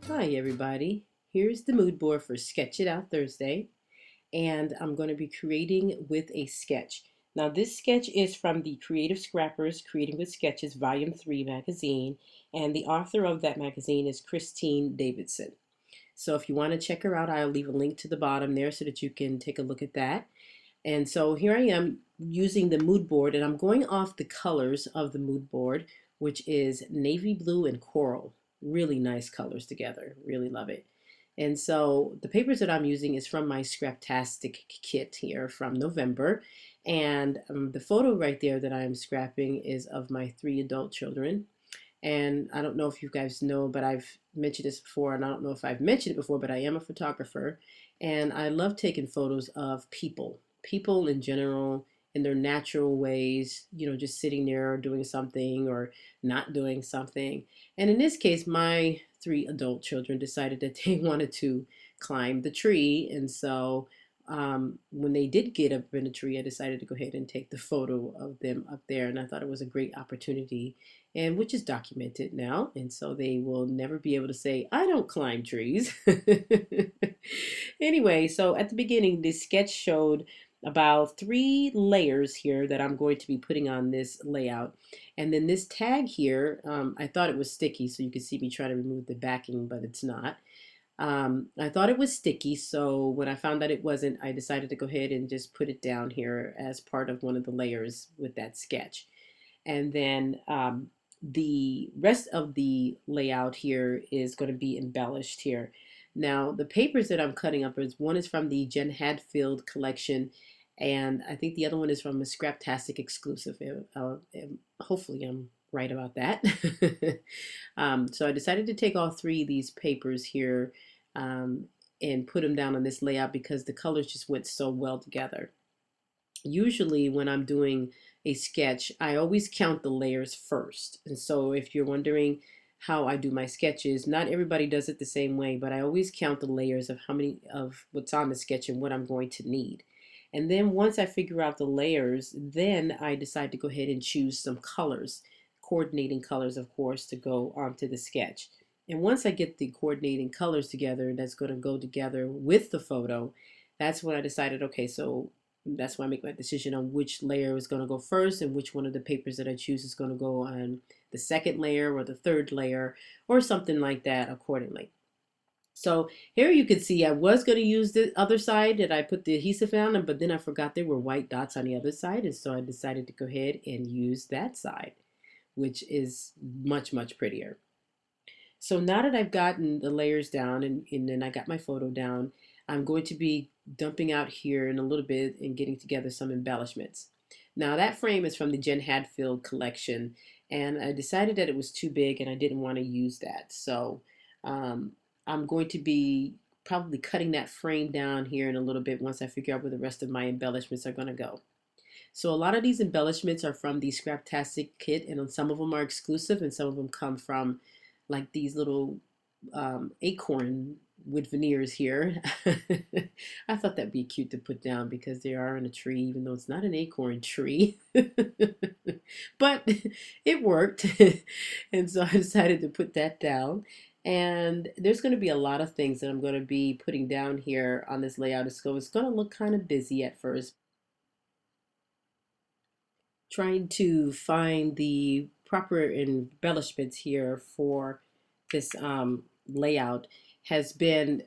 Hi everybody, here's the mood board for Sketch It Out Thursday, and I'm going to be creating with a sketch. Now this sketch is from the Creative Scrappers Creating with Sketches Volume 3 magazine, and the author of that magazine is Christine Davidson. So if you want to check her out, I'll leave a link to the bottom there so that you can take a look at that. And so here I am using the mood board, and I'm going off the colors of the mood board, which is navy blue and coral. Really nice colors together. Really love it. And so the papers that I'm using is from my Scraptastic kit here from November. And the photo right there that I'm scrapping is of my 3 adult children. And I don't know if you guys know, but I've mentioned this before, and I don't know if I've mentioned it before, but I am a photographer, and I love taking photos of people in general, in their natural ways, just sitting there doing something or not doing something. And in this case, my 3 adult children decided that they wanted to climb the tree, and so when they did get up in the tree, I decided to go ahead and take the photo of them up there, and I thought it was a great opportunity, and which is documented now, and so they will never be able to say I don't climb trees. Anyway, so at the beginning, this sketch showed about 3 layers here that I'm going to be putting on this layout, and then this tag here, I thought it was sticky, so you can see me try to remove the backing, but it's not. I thought it was sticky, so when I found that it wasn't, I decided to go ahead and just put it down here as part of one of the layers with that sketch. And then the rest of the layout here is going to be embellished here. Now, the papers that I'm cutting up is one is from the Jen Hadfield collection, and I think the other one is from a Scraptastic exclusive. Hopefully, I'm right about that. So I decided to take all 3 of these papers here and put them down on this layout because the colors just went so well together. Usually when I'm doing a sketch, I always count the layers first. And so if you're wondering how I do my sketches, not everybody does it the same way, but I always count the layers of how many of what's on the sketch and what I'm going to need. And then once I figure out the layers, then I decide to go ahead and choose some colors, coordinating colors, of course, to go onto the sketch. And once I get the coordinating colors together, that's going to go together with the photo, that's when I decided, okay, so that's why I make my decision on which layer is going to go first and which one of the papers that I choose is going to go on the second layer or the third layer or something like that accordingly. So here you can see I was going to use the other side that I put the adhesive on, but then I forgot there were white dots on the other side, and so I decided to go ahead and use that side, which is much, much prettier. So now that I've gotten the layers down and then I got my photo down, I'm going to be dumping out here in a little bit and getting together some embellishments. Now that frame is from the Jen Hadfield collection, and I decided that it was too big and I didn't want to use that. So um, I'm going to be probably cutting that frame down here in a little bit once I figure out where the rest of my embellishments are going to go. So a lot of these embellishments are from the Scraptastic kit, and some of them are exclusive, and some of them come from like these little acorn with veneers here. I thought that'd be cute to put down because they are in a tree, even though it's not an acorn tree. But it worked. And so I decided to put that down. And there's going to be a lot of things that I'm going to be putting down here on this layout. It's going to look kind of busy at first, trying to find the proper embellishments here for this layout has been,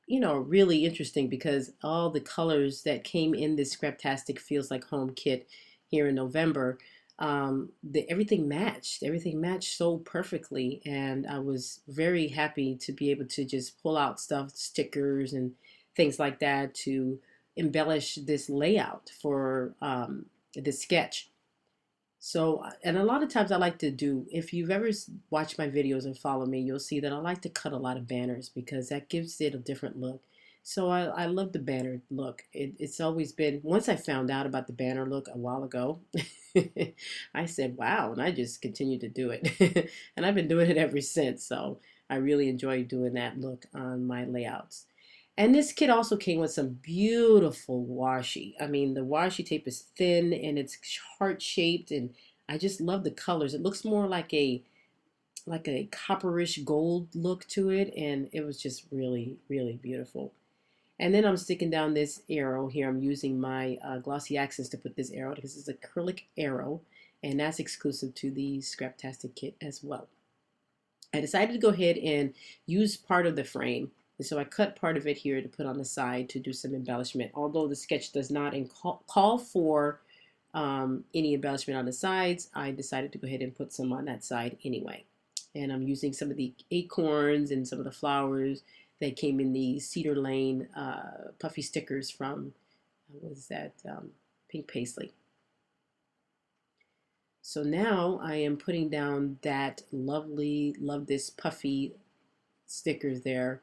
really interesting because all the colors that came in this Scraptastic Feels Like Home kit here in November, everything matched so perfectly, and I was very happy to be able to just pull out stuff, stickers and things like that to embellish this layout for this sketch. So, and a lot of times I like to do, if you've ever watched my videos and follow me, you'll see that I like to cut a lot of banners because that gives it a different look. So I love the banner look. It's always been, once I found out about the banner look a while ago, I said, wow, and I just continued to do it. And I've been doing it ever since. So I really enjoy doing that look on my layouts. And this kit also came with some beautiful washi. I mean, the washi tape is thin and it's heart shaped, and I just love the colors. It looks more like a like a copperish gold look to it, and it was just really, really beautiful. And then I'm sticking down this arrow here. I'm using my glossy accents to put this arrow because it's an acrylic arrow, and that's exclusive to the Scraptastic kit as well. I decided to go ahead and use part of the frame. And so I cut part of it here to put on the side to do some embellishment. Although the sketch does not call for any embellishment on the sides, I decided to go ahead and put some on that side anyway. And I'm using some of the acorns and some of the flowers that came in the Cedar Lane puffy stickers from, what was that, Pink Paisley. So now I am putting down that lovely, love this puffy stickers there,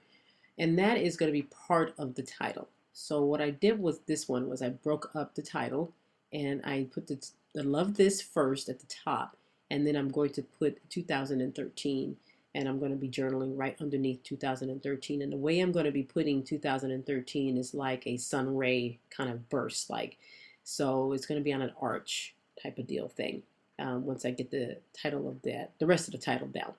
and that is going to be part of the title. So what I did with this one was I broke up the title and I put the love this first at the top, and then I'm going to put 2013, and I'm going to be journaling right underneath 2013. And the way I'm going to be putting 2013 is like a sun ray kind of burst, like, so it's going to be on an arch type of deal thing. Once I get the title of that, the rest of the title down.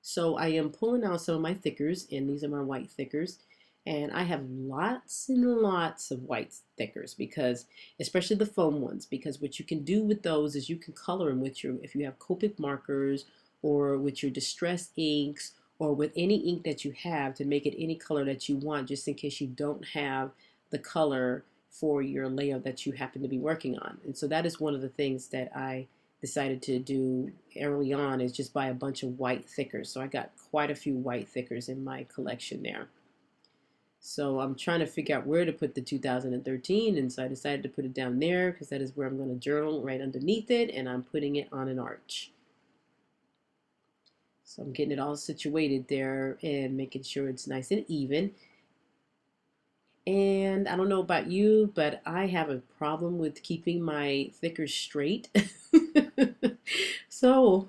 So I am pulling out some of my thickers, and these are my white thickers. And I have lots and lots of white thickers, because, especially the foam ones, because what you can do with those is you can color them with your, if you have Copic markers or with your distress inks or with any ink that you have, to make it any color that you want, just in case you don't have the color for your layout that you happen to be working on. And so that is one of the things that I decided to do early on, is just buy a bunch of white thickers. So I got quite a few white thickers in my collection there. So I'm trying to figure out where to put the 2013, and so I decided to put it down there because that is where I'm going to journal, right underneath it, and I'm putting it on an arch. So I'm getting it all situated there and making sure it's nice and even. And I don't know about you, but I have a problem with keeping my thickers straight. So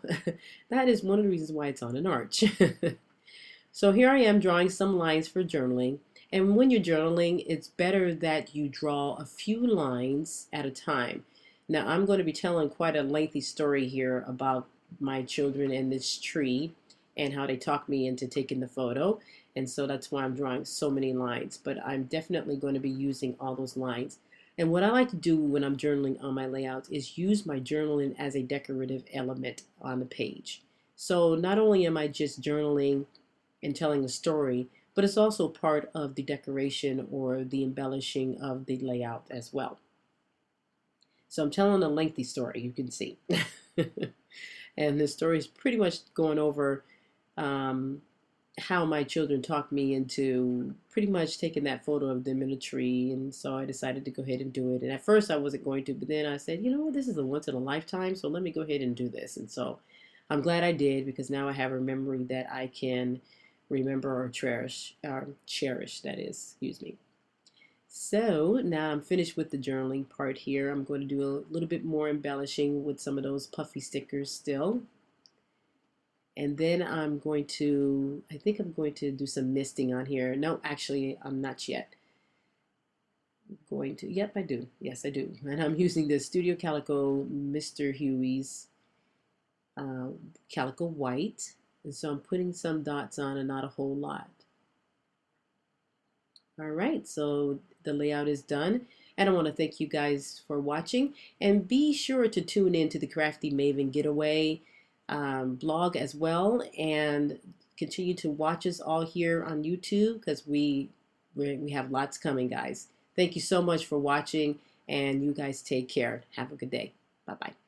that is one of the reasons why it's on an arch. So here I am drawing some lines for journaling. And when you're journaling, it's better that you draw a few lines at a time. Now I'm going to be telling quite a lengthy story here about my children and this tree and how they talked me into taking the photo. And so that's why I'm drawing so many lines. But I'm definitely going to be using all those lines. And what I like to do when I'm journaling on my layouts is use my journaling as a decorative element on the page. So not only am I just journaling and telling a story, but it's also part of the decoration or the embellishing of the layout as well. So I'm telling a lengthy story, you can see. And the story is pretty much going over how my children talked me into pretty much taking that photo of them in a tree. And so I decided to go ahead and do it. And at first I wasn't going to, but then I said, you know what, this is a once in a lifetime, so let me go ahead and do this. And so I'm glad I did, because now I have a memory that I can remember or cherish, that is, excuse me. So now I'm finished with the journaling part here. I'm going to do a little bit more embellishing with some of those puffy stickers still. And then I'm going to, I think I'm going to do some misting on here. No, actually, I'm not yet. I'm going to, yep, I do. Yes, I do. And I'm using the Studio Calico Mr. Huey's Calico White. And so I'm putting some dots on and not a whole lot. All right, so the layout is done. And I want to thank you guys for watching. And be sure to tune in to the Crafty Maven Getaway blog as well. And continue to watch us all here on YouTube, because we have lots coming, guys. Thank you so much for watching. And you guys take care. Have a good day. Bye-bye.